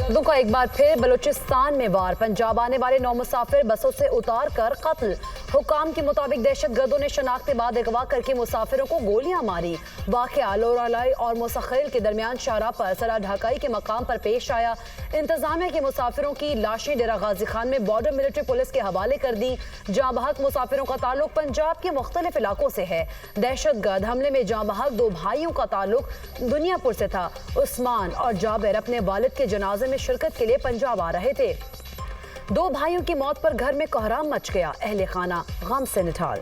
गर्दों का एक बार फिर बलूचिस्तान में वार। पंजाब आने वाले 9 मुसाफिर बसों से उतार कर कत्ल। हुकाम के मुताबिक दहशतगर्दों ने शनाख्त बाद अगवा करके मुसाफिरों को गोलियां मारी। वाकया लोरालाई और मुसखिल के दरमियान शाहराह पर सरा ढाकाई के मकाम पर पेश आया। इंतजामिया के मुसाफिरों की लाशें डेरा गाजी खान में बॉर्डर मिलिट्री पुलिस के हवाले कर दी। जाँ बहक मुसाफिरों का ताल्लुक पंजाब के मुख्तलिफ इलाकों से है। दहशतगर्द हमले में जाँ बहक 2 भाइयों का ताल्लुक दुनियापुर से था। उस्मान और जाबिर अपने वालिद के जनाजे में शिरकत के लिए पंजाब आ रहे थे। 2 भाइयों की मौत पर घर में कोहराम मच गया। अहले खाना गम से निठाल।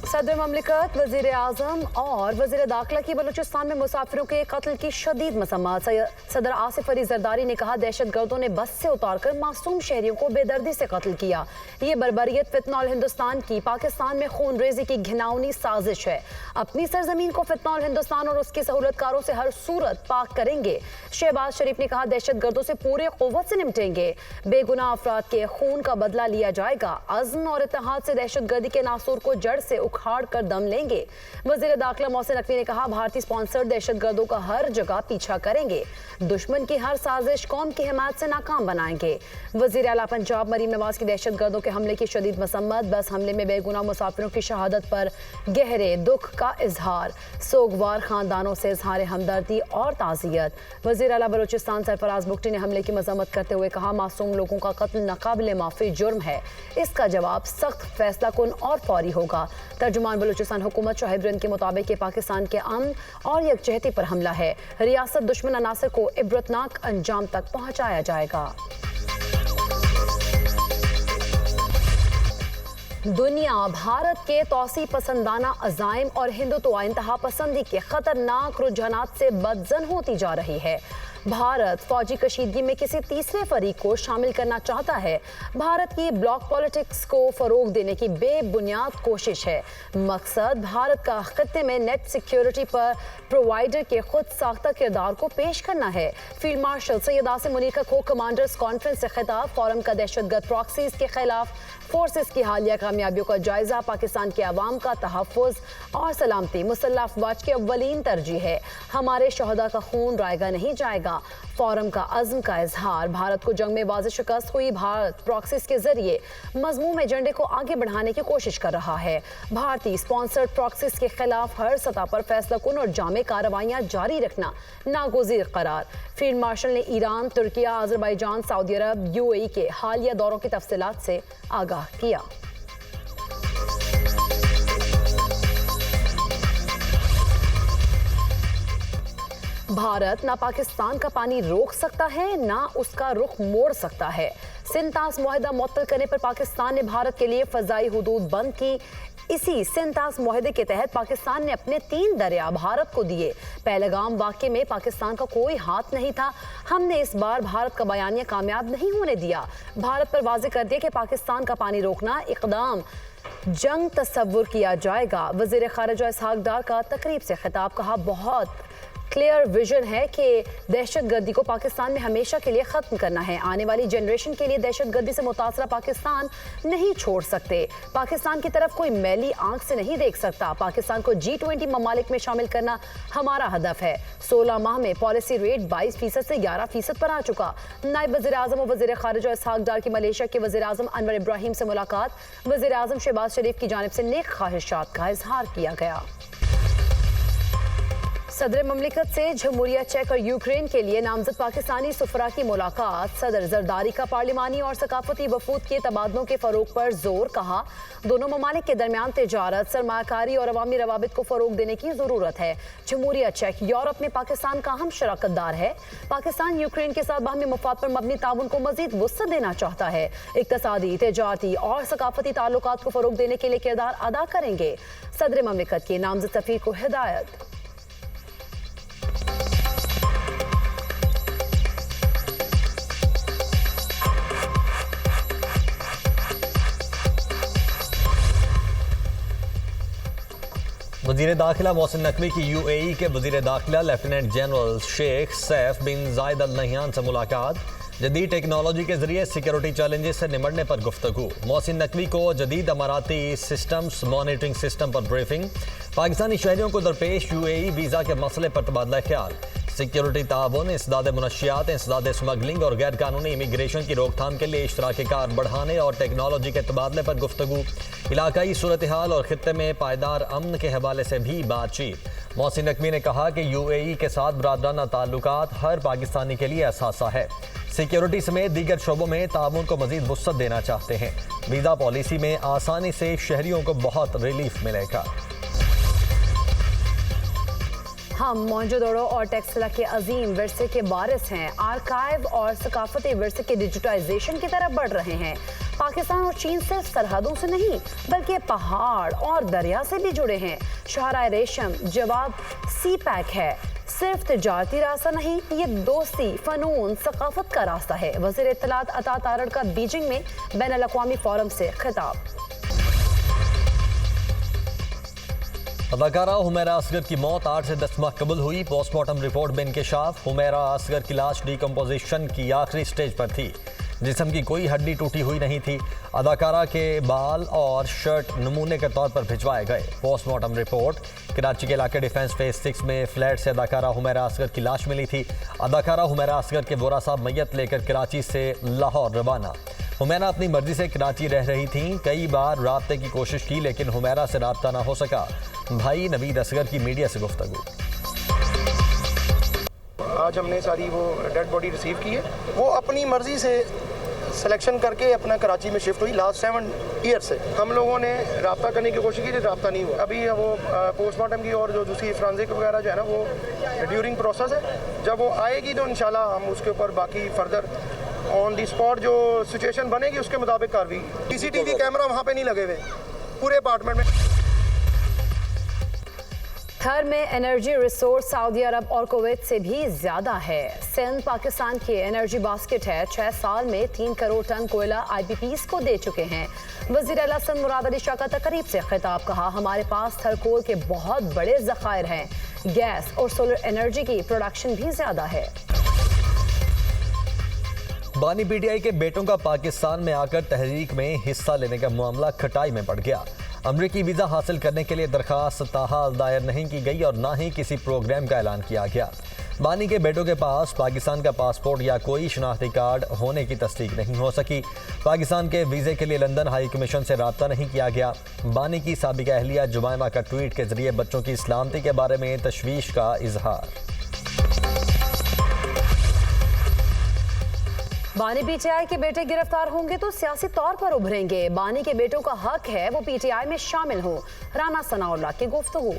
सदर ममलिकत, वजीर आजम और वजीर दाखिला की बलूचिस्तान में मुसाफिरों के कत्ल की शदीद मसम्मत। सदर आसिफ अली जरदारी ने कहा, दहशतगर्दों ने बस से उतारकर मासूम शहरियों को बेदर्दी से कत्ल किया। ये बर्बरियत फितनौल हिंदुस्तान की पाकिस्तान में खून रेजी की घिनौनी साजिश है। अपनी सरजमीन को फितनौल हिंदुस्तान और उसके सहूलतकारों से हर सूरत पाक करेंगे। शहबाज शरीफ ने कहा, दहशतगर्दों से पूरे कुव्वत से निपटेंगे। बेगुनाह अफराद के खून का बदला लिया जाएगा। अज़्म और इत्तेहाद से दहशतगर्दी के नासूर को जड़ से उखाड़ कर दम लेंगे। वजीर दाखिला मोहसिन नकवी ने कहा, भारतीय स्पॉन्सर्ड दहशतगर्दों का हर जगह पीछा करेंगे। दुश्मन की हर साजिश कौम की हिमायत से नाकाम बनाएंगे। वजीर आला पंजाब मरीम नवाज की दहशतगर्दों के हमले की शदीद मसम्मत। बस हमले में बेगुनाह मुसाफिरों की शहादत पर गहरे दुख का इजहार। सोगवार खानदानों से इजहार हमदर्दी और ताज़ियत। वजीर आला बलूचिस्तान सरफराज बुगटी ने हमले की मजम्मत करते हुए कहा, मासूम लोगों का कत्ल नाकाबिले माफी जुर्म है। इसका जवाब सख्त फैसला कुन और फौरी होगा। तर्जुमान बलूचिस्तान हुकूमत शाहिद रिंद के मुताबिक पाकिस्तान के अमन और यकजहती पर हमला है। रियासत दुश्मन अनासर को इबरतनाक अंजाम तक पहुंचाया जाएगा। दुनिया भारत के तौसी पसंदाना अज़ाइम और हिंदुत्व इंतहा पसंदी के खतरनाक रुझानात से बदजन होती जा रही है। भारत फौजी कशीदगी में किसी तीसरे फरीक को शामिल करना चाहता है। भारत की ब्लॉक पॉलिटिक्स को फरोग देने की बेबुनियाद कोशिश है। मकसद भारत का खित्ते में नेट सिक्योरिटी पर प्रोवाइडर के खुद साख्ता किरदार को पेश करना है। फील्ड मार्शल सैयद आसिम मुनीर का को कमांडर्स कॉन्फ्रेंस से खिताब। फोरम का दहशतगर्द प्रॉक्सीज के खिलाफ फोर्सेस की हालिया कामयाबियों का जायजा। पाकिस्तान के अवाम का तहफ़्फ़ुज़ और सलामती मुसल्लह अफ़वाज की अव्वलीन तरजीह है। हमारे शहदा का खून रायगा नहीं जाएगा। फोरम का अज़्म का इजहार। भारत को जंग में वाज़ेह शिकस्त हुई। भारत प्रॉक्सीज के जरिए मज़मूम एजेंडे को आगे बढ़ाने की कोशिश कर रहा है। भारतीय स्पॉन्सर्ड प्रॉक्सीज के खिलाफ हर सतह पर फैसला कुन और जामे कार्रवाइयाँ जारी रखना नागुज़ीर करार। फील्ड मार्शल ने ईरान, तुर्किया, अज़रबैजान, सऊदी अरब, UAE के हालिया दौरों की तफसीलात से आगाह किया। भारत ना पाकिस्तान का पानी रोक सकता है ना उसका रुख मोड़ सकता है। सिंतास मुआहदा मुअत्तल करने पर पाकिस्तान ने भारत के लिए फ़ज़ाई हुदूद बंद की। इसी सिंतास मुआहदे के तहत पाकिस्तान ने अपने 3 दरिया भारत को दिए। पहलगाम वाक़े में पाकिस्तान का कोई हाथ नहीं था। हमने इस बार भारत का बयानिया कामयाब नहीं होने दिया। भारत पर वाज़ेह कर दिया कि पाकिस्तान का पानी रोकना इक़दाम जंग तस्वुर किया जाएगा। वज़ीर ख़ारिजा इसहाक़ डार का तकरीब से खिताब। कहा, बहुत क्लियर विजन है कि दहशतगर्दी को पाकिस्तान में हमेशा के लिए ख़त्म करना है। आने वाली जनरेशन के लिए दहशतगर्दी से मुतासरा पाकिस्तान नहीं छोड़ सकते। पाकिस्तान की तरफ कोई मैली आंख से नहीं देख सकता। पाकिस्तान को G20 ममालिक में शामिल करना हमारा हदफ है। 16 माह में पॉलिसी रेट 22% से 11% पर आ चुका। नायब वज़ीर आज़म और वज़ीर ख़ारिजा इसहाक़ डार की मलेशिया के वज़ीर आज़म अनवर इब्राहिम से मुलाकात। वज़ीर आज़म शहबाज शरीफ की जानिब से नेक ख्वाहिशात का इजहार किया गया। सदर ममलिकत से जमहूरिया चेक और यूक्रेन के लिए नामजद पाकिस्तानी सुफरा की मुलाकात। सदर जरदारी का पार्लिमानी और सकाफती वफूद के तबादलों के फ़रोग पर जोर। कहा, दोनों ममालिक के दरमियान तिजारत, सरमाकारी और अवामी रवाबित को फ़रोग देने की ज़रूरत है। जमहूरिया चेक यूरोप में पाकिस्तान का अहम शराकतदार है। पाकिस्तान यूक्रेन के साथ बाहमी मफाद पर मबनी ताउन को मज़ीद वुसअत देना चाहता है। इक़्तिसादी, तिजारती और सकाफती ताल्लुकात को फ़रोग देने के लिए किरदार अदा करेंगे। सदर ममलिकत के नामजद सफ़ीर को हिदायत। वज़ीर दाखिला मोहसिन नकवी की UAE के वज़ीर दाखिला लेफ्टिनेंट जनरल शेख सैफ बिन जायद अल नहयान से मुलाकात। जदीद टेक्नोलॉजी के जरिए सिक्योरिटी चैलेंजेस से निमटने पर गुफ्तगू। मोहसिन नकवी को जदीद अमाराती सिस्टम्स मॉनिटरिंग सिस्टम पर ब्रीफिंग। पाकिस्तानी शहरियों को दरपेश UAE वीज़ा के मसले पर तबादला ख्याल। सिक्योरिटी ताउन, इंसदाद मुनशियात, इंसदाद स्मगलिंग और गैर कानूनी इमिग्रेशन की रोकथाम के लिए इश्तराक कार बढ़ाने और टेक्नोलॉजी के तबादले पर गुफ्तगू, इलाकाई सूरत हाल और खित्ते में पायदार अमन के हवाले से भी बातचीत। मोहसिन नकवी ने कहा कि UAE के साथ बरादराना ताल्लुकात हर पाकिस्तानी के लिए असासा है। सिक्योरिटी समेत दीगर शोबों में ताउन को मजीद वुसअत देना चाहते हैं। वीज़ा पॉलिसी में आसानी से शहरियों को बहुत रिलीफ मिलेगा। हम मोहनजोदड़ो और टेक्सला के अजीम विरसे के वारिस हैं। आर्काइव और सकाफती विरसे के डिजिटाइजेशन की तरफ बढ़ रहे हैं। पाकिस्तान और चीन सिर्फ सरहदों से नहीं बल्कि पहाड़ और दरिया से भी जुड़े हैं। शाहराए रेशम जवाब सी पैक है। सिर्फ तिजारती रास्ता नहीं, ये दोस्ती, फनून, सकाफत का रास्ता है। वज़ीर इत्तलात अता तारड़ का बीजिंग में बैनुल अक़वामी फोरम से खिताब। अदाकारा हुमैरा असगर की मौत 8 से 10 माह कबल हुई। पोस्टमार्टम रिपोर्ट में इंकशाफ, हुमैरा असगर की लाश डिकम्पोजिशन की आखिरी स्टेज पर थी। जिस्म की कोई हड्डी टूटी हुई नहीं थी। अदाकारा के बाल और शर्ट नमूने के तौर पर भिजवाए गए। पोस्टमार्टम रिपोर्ट, कराची के इलाके डिफेंस फेज 6 में फ्लैट से अदाकारा हुमैरा असगर की लाश मिली थी। अदाकारा हुमैरा असगर के वोरा साहब मैयत लेकर कराची से लाहौर रवाना। हुमैरा अपनी मर्जी से कराची रह रही थीं। कई बार राब्ते की कोशिश की लेकिन हुमैरा से राब्ता ना हो सका। भाई नवीद असगर की मीडिया से गुफ्तगू। आज हमने सारी वो डेड बॉडी रिसीव की है। वो अपनी मर्जी से सिलेक्शन करके अपना कराची में शिफ्ट हुई। लास्ट 7 ईयर से हम लोगों ने रब्ता करने की कोशिश की थी, रब्ता नहीं हुआ। अभी वो पोस्टमार्टम की और जो दूसरी फ्रांसिक वगैरह जो है ना वो ड्यूरिंग प्रोसेस है। जब वो आएगी तो इंशाल्लाह हम उसके ऊपर बाकी फर्दर ऑन दी स्पॉट जो सिचुएशन बनेगी उसके मुताबिक कार्रवाई। CCTV कैमरा वहाँ पे नहीं लगे हुए पूरे अपार्टमेंट में। थर में एनर्जी रिसोर्स सऊदी अरब और कुवैत से भी ज्यादा है। सिंध पाकिस्तान की एनर्जी बास्केट है। 6 साल में 3 करोड़ टन कोयला IPPs को दे चुके हैं। वजीर आला सिंध मुराद अली शाह का तकरीब से खिताब, कहा हमारे पास थर कोल के बहुत बड़े जखायर हैं। गैस और सोलर एनर्जी की प्रोडक्शन भी ज्यादा है। बानी PTI के बेटों का पाकिस्तान में आकर तहरीक में हिस्सा लेने का मामला खटाई में पड़ गया। अमरीकी वीज़ा हासिल करने के लिए दरखास्त ताहाल दायर नहीं की गई और ना ही किसी प्रोग्राम का ऐलान किया गया। बानी के बेटों के पास पाकिस्तान का पासपोर्ट या कोई शनाख्ती कार्ड होने की तस्दीक नहीं हो सकी। पाकिस्तान के वीज़े के लिए लंदन हाई कमीशन से रब्ता नहीं किया गया। बानी की साबिका अहलिया जुमैमा का ट्वीट के जरिए बच्चों की सलामती के बारे में तशवीश का इजहार। बानी PTI के बेटे गिरफ्तार होंगे तो सियासी तौर पर उभरेंगे। बानी के बेटों का हक है वो PTI में शामिल हो। राना सनाउल्लाह की गुफ्तगू।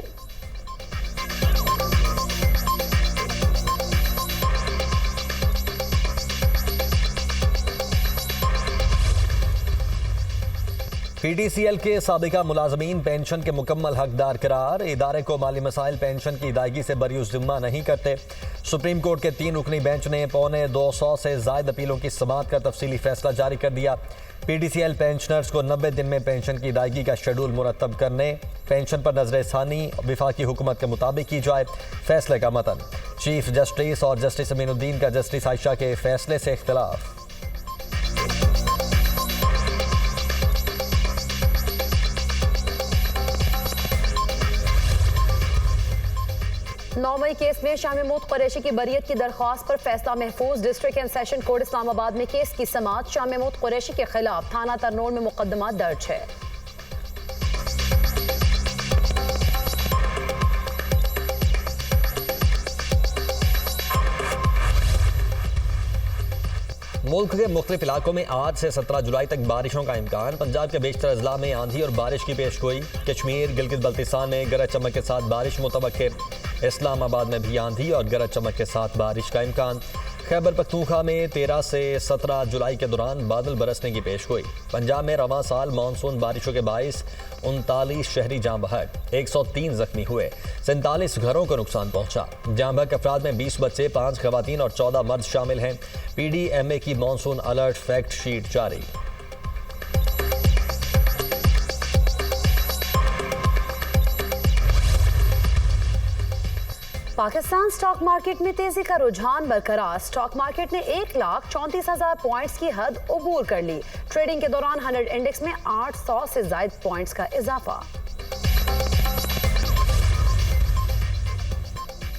PTCL के साबिका मुलाजमीन पेंशन के मुकम्मल हकदार करार। इदारे को माली मसाइल पेंशन की अदायगी से बरीउस जिम्मा नहीं करते। सुप्रीम कोर्ट के 3 रुकनी बेंच ने 250 से ज़ायद अपीलों की समाअत का तफसीली फैसला जारी कर दिया। PTCL पेंशनर्स को 90 दिन में पेंशन की अदायगी का शेड्यूल मुरतब करने, पेंशन पर नजरसानी वफाकी हुकूमत के मुताबिक की जाए। फैसले का मतन, चीफ जस्टिस और जस्टिस अमीनुद्दीन का जस्टिस आयशा के फैसले से इख्तिलाफ। 9 मई केस में शाह महमूद कुरैशी की बरियत की दरख्वास्त पर फैसला महफूज। District and session court Islamabad में केस की समाअत। शाह महमूद कुरैशी के खिलाफ थाना तरनोल में मुकदमा दर्ज है। मुल्क के मुख्तलिफ इलाकों में आज से 17 जुलाई तक बारिशों का इम्कान। पंजाब के बेशतर अजला में आंधी और बारिश की पेशगोई। कश्मीर, गिलगित बल्तिस्तान में गरज चमक के साथ बारिश मुतवक्किर। इस्लामाबाद में भी आंधी और गरज चमक के साथ बारिश का इम्कान। खैबर पख्तूनख्वा में 13 से 17 जुलाई के दौरान बादल बरसने की पेशगोई। पंजाब में रवां साल मानसून बारिशों के बाइस 39 शहरी जाँ बहक, 103 जख्मी हुए, 47 घरों को नुकसान पहुंचा। जाँ बहक अफराद में 20 बच्चे, 5 खवातीन और 14 मर्द शामिल हैं। PDMA की मानसून अलर्ट फैक्ट शीट जारी। पाकिस्तान स्टॉक मार्केट में तेजी का रुझान बरकरार। स्टॉक मार्केट ने 1,34,000 पॉइंट्स की हद अबूर कर ली। ट्रेडिंग के दौरान 100 इंडेक्स में 800 से ज्यादा पॉइंट्स का इजाफा।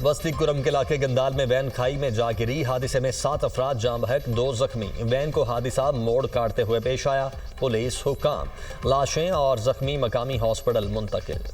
वस्ती कुरम के इलाके गंदाल में वैन खाई में जा गिरी। हादसे में 7 अफराद जाम बहक, 2 जख्मी। वैन को हादसा मोड़ काटते हुए पेश आया। पुलिस हुक्काम लाशें और जख्मी मकामी हॉस्पिटल मुंतकिल।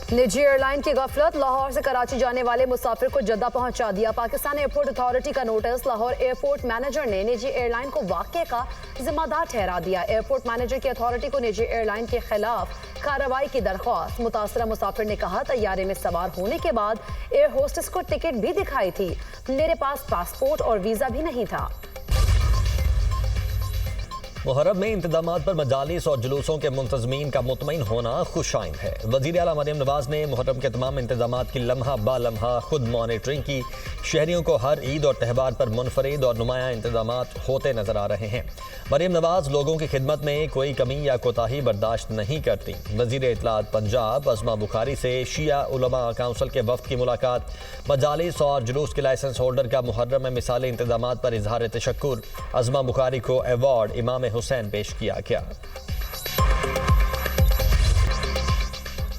निजी एयरलाइन की गफलत, लाहौर से कराची जाने वाले मुसाफिर को जद्दा पहुंचा दिया। पाकिस्तान एयरपोर्ट अथॉरिटी का नोटिस। लाहौर एयरपोर्ट मैनेजर ने निजी एयरलाइन को वाक़े का जिम्मेदार ठहरा दिया। एयरपोर्ट मैनेजर की अथॉरिटी को निजी एयरलाइन के खिलाफ कार्रवाई की दरख्वास्त। मुतासरा मुसाफिर ने कहा, तैयारे में सवार होने के बाद एयर होस्टेस को टिकट भी दिखाई थी, मेरे पास पासपोर्ट और वीजा भी नहीं था। मुहर्रम में इंतजामात पर मजालिस और जुलूसों के मुंतजमीन का मुतमईन होना खुशाइंद है। वज़ीर आला मरियम नवाज ने मुहर्रम के तमाम इंतजामात की लम्हा बा लम्हा खुद मॉनिटरिंग की। शहरियों को हर ईद और त्यौहार पर मुनफरिद और नुमाया इंतजामात होते नजर आ रहे हैं। मरियम नवाज लोगों की खिदमत में कोई कमी या कोताही बर्दाश्त नहीं करती। वज़ीर इत्तलात पंजाब अज़मा बुखारी से शिया उलमा काउंसिल के वफ्द की मुलाकात। मजालिस और जुलूस के लाइसेंस होल्डर का मुहर्रम में मिसाली इंतजामात पर इजहार तशक्कुर। अज़मा बुखारी को अवार्ड इमाम हुसैन पेश किया गया।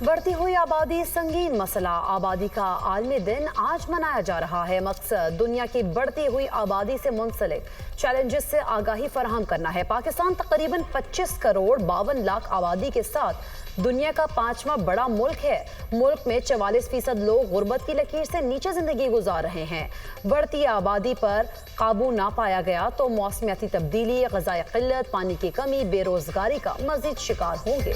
बढ़ती हुई आबादी संगीन मसला। आबादी का आलमी दिन आज मनाया जा रहा है। मकसद दुनिया की बढ़ती हुई आबादी से मुंसलिक चैलेंजेस से आगाही फराहम करना है। पाकिस्तान तकरीबन 25 करोड़ 52 लाख आबादी के साथ दुनिया का 5वां बड़ा मुल्क है। मुल्क में 44% लोग गुर्बत की लकीर से नीचे जिंदगी गुजार रहे हैं। बढ़ती आबादी पर काबू ना पाया गया तो मौसमियाती तब्दीली, ग़िज़ाई क़िल्लत, पानी की कमी, बेरोजगारी का मजीद शिकार होंगे।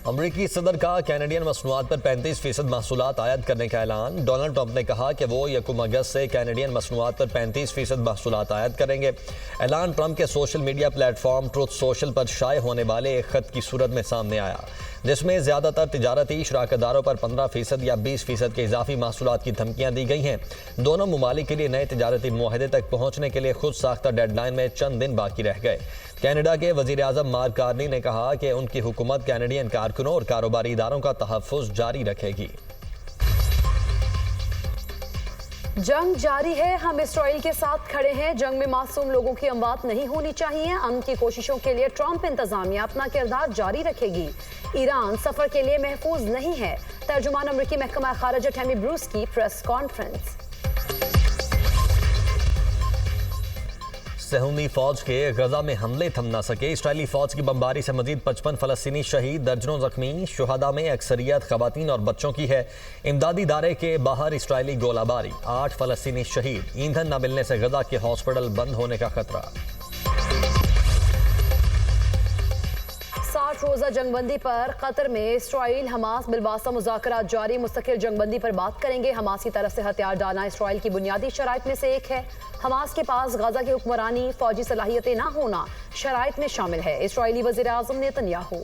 अमरीकी सदर का कैनेडियन मसनूआत पर 35% महसूलात आयात करने का ऐलान। डोनाल्ड ट्रंप ने कहा कि वो 1 अगस्त से कैनेडियन मसनूआत पर 35% महसूलात आयात करेंगे। ऐलान ट्रंप के social media platform truth social पर शाये होने वाले एक खत की सूरत में सामने आया, जिसमें ज़्यादातर तिजारती शराकतदारों पर 15% या 20% के इजाफी महसूलात की धमकियाँ दी गई हैं। दोनों ममालिक के लिए नए तिजारती मुआहदे तक पहुँचने के लिए खुद साख्ता डेडलाइन में चंद दिन बाकी रह गए। कनाडा के वज़ीर आज़म मार्क कार्नी ने कहा कि उनकी हुकूमत कैनेडियन कारकुनों और कारोबारी इदारों का तहफ़्फ़ुज़ जारी रखेगी। जंग जारी है, हम इस्राइल के साथ खड़े हैं। जंग में मासूम लोगों की अमवात नहीं होनी चाहिए। अमन की कोशिशों के लिए ट्रंप इंतजामिया अपना किरदार जारी रखेगी। ईरान सफर के लिए महफूज नहीं है। तर्जुमान अमरीकी महकमा खारिजा टैमी ब्रूस की प्रेस कॉन्फ्रेंस। सहूनी फौज के गजा में हमले थम न सके। इस्राएली फौज की बमबारी से मजीद 55 फलस्तीनी शहीद, दर्जनों जख्मी। शुहदा में अक्सरियत खवातीन और बच्चों की है। इमदादी दायरे के बाहर इस्राएली गोलाबारी, 8 फलस्तीनी शहीद। ईंधन न मिलने से गजा के हॉस्पिटल बंद होने का खतरा। 60 रोजा जंगबंदी पर कतर में इस्राइल हमास बिलवासा मुज़ाकरात जारी। मुस्तकिल जंगबंदी पर बात करेंगे। हमास की तरफ से हथियार डालना इस्राइल की बुनियादी शराइत में से एक है। हमास के पास गाजा की हुक्मरानी, फौजी सलाहियतें ना होना शराइत में शामिल है। इस्राइली वज़ीर आज़म नेतन्याहू।